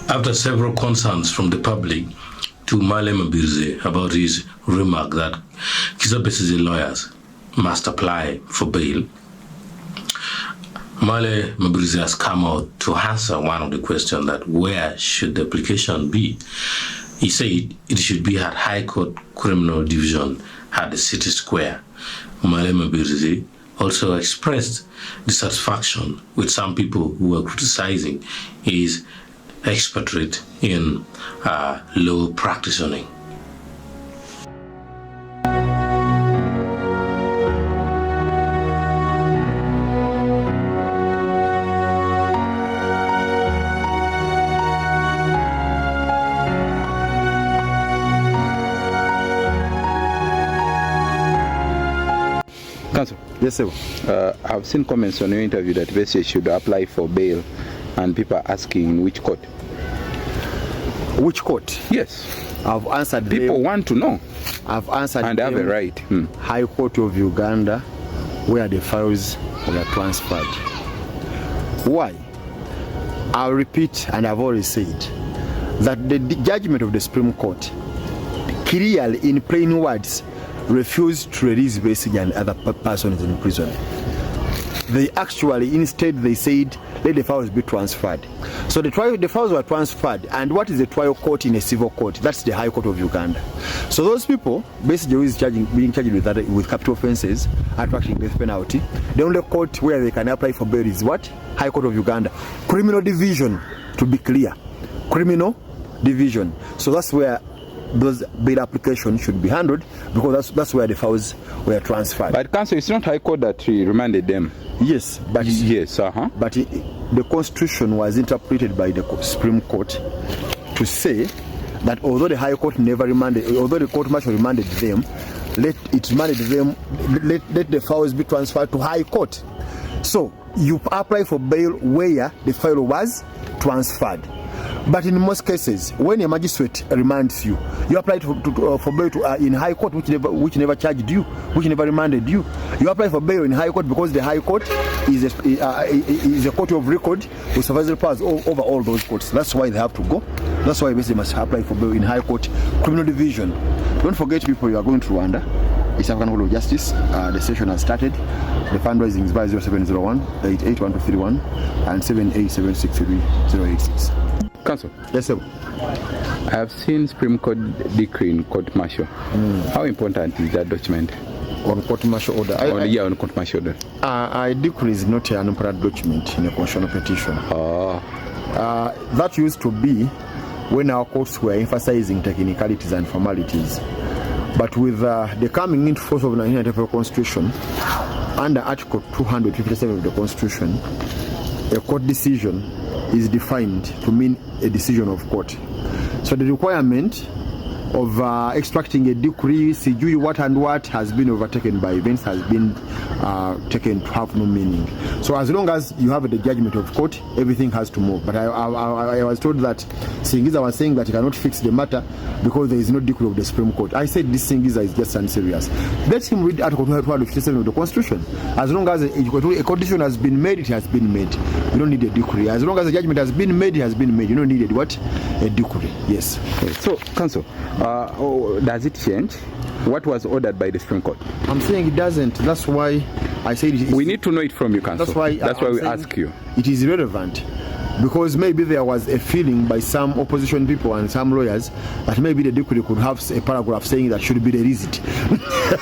After several concerns from the public to Mabirizi about his remark that Kizza lawyers must apply for bail, Mabirizi has come out to answer one of the questions that where should the application be. He said it should be at High Court Criminal Division at the City Square. Mabirizi also expressed dissatisfaction with some people who were criticizing his expertise in law practicing. Counsel. Yes, sir. I've seen comments on your interview that Besigye should apply for bail, and people are asking which court. Which court? Yes. I've answered people them. Want to know. I've answered and they have a right. High Court of Uganda, where the files were transferred. Why? I'll repeat, and I've already said, that the judgment of the Supreme Court clearly, in plain words, refused to release Besigye and other persons in prison. They actually, instead, they said, let the files be transferred. So the files were transferred, and what is the trial court in a civil court? That's the High Court of Uganda. So those people, Besigye is being charged with capital offences, attracting death penalty. The only court where they can apply for bail is what? High Court of Uganda. Criminal Division, to be clear. Criminal Division. So that's where those bail applications should be handled, because that's where the files were transferred. But counsel, it's not High Court that remanded them. Yes, but but the Constitution was interpreted by the Supreme Court to say that although the High Court never remanded, although the court martial remanded them, let the files be transferred to High Court. So you apply for bail where the file was transferred. But in most cases, when a magistrate remands you, you apply for bail in High Court, which never charged you, which never remanded you. You apply for bail in High Court because the High Court is a court of record with supervisory powers over all those courts. That's why they have to go. That's why they must apply for bail in High Court Criminal Division. Don't forget, people, you are going to Rwanda. It's African Court of Justice. The session has started. The fundraising is by 0701 881231 and 78763086. Counsel. Yes, sir. I have seen Supreme Court decree in court martial. How important is that document? On court martial order? On court martial order. A decree is not an important document in a constitutional petition. That used to be when our courts were emphasizing technicalities and formalities. But with the coming into force of the 1994 Constitution, under Article 257 of the Constitution, a court decision is defined to mean a decision of court. So the requirement of extracting a decree, sijui what and what, has been overtaken by events, has been taken to have no meaning. So as long as you have the judgment of court, everything has to move. But I was told that Singiza was saying that he cannot fix the matter because there is no decree of the Supreme Court. I said this Singiza is just unserious. Let him read Article 257 of the Constitution. As long as a condition has been made, it has been made. You don't need a decree. As long as the judgment has been made, it has been made. You don't need what? A decree. Yes. Okay. So, counsel, does it change what was ordered by the Supreme Court? I'm saying it doesn't. That's why I said it is. We need to know it from you, counsel. That's why we ask you. It is irrelevant. Because maybe there was a feeling by some opposition people and some lawyers that maybe the decree could have a paragraph saying that should be released.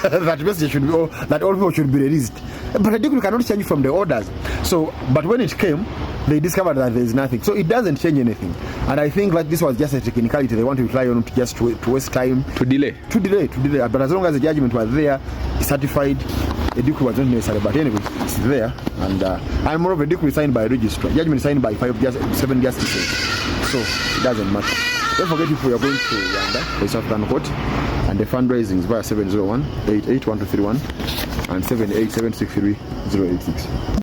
That message should be, that all people should be released. But the decree cannot change from the orders. So, but when it came, they discovered that there is nothing. So it doesn't change anything. And I think that this was just a technicality. They want to rely on to waste time. To delay. But as long as the judgment was there, certified, the decree was not necessary. But anyway, it's there. And more of a decree signed by a registrar. Judgment signed by 7 justices. So it doesn't matter. Don't forget, if we are going to Uganda, the South African Court, and the fundraising is via 701 881231 and 78763086.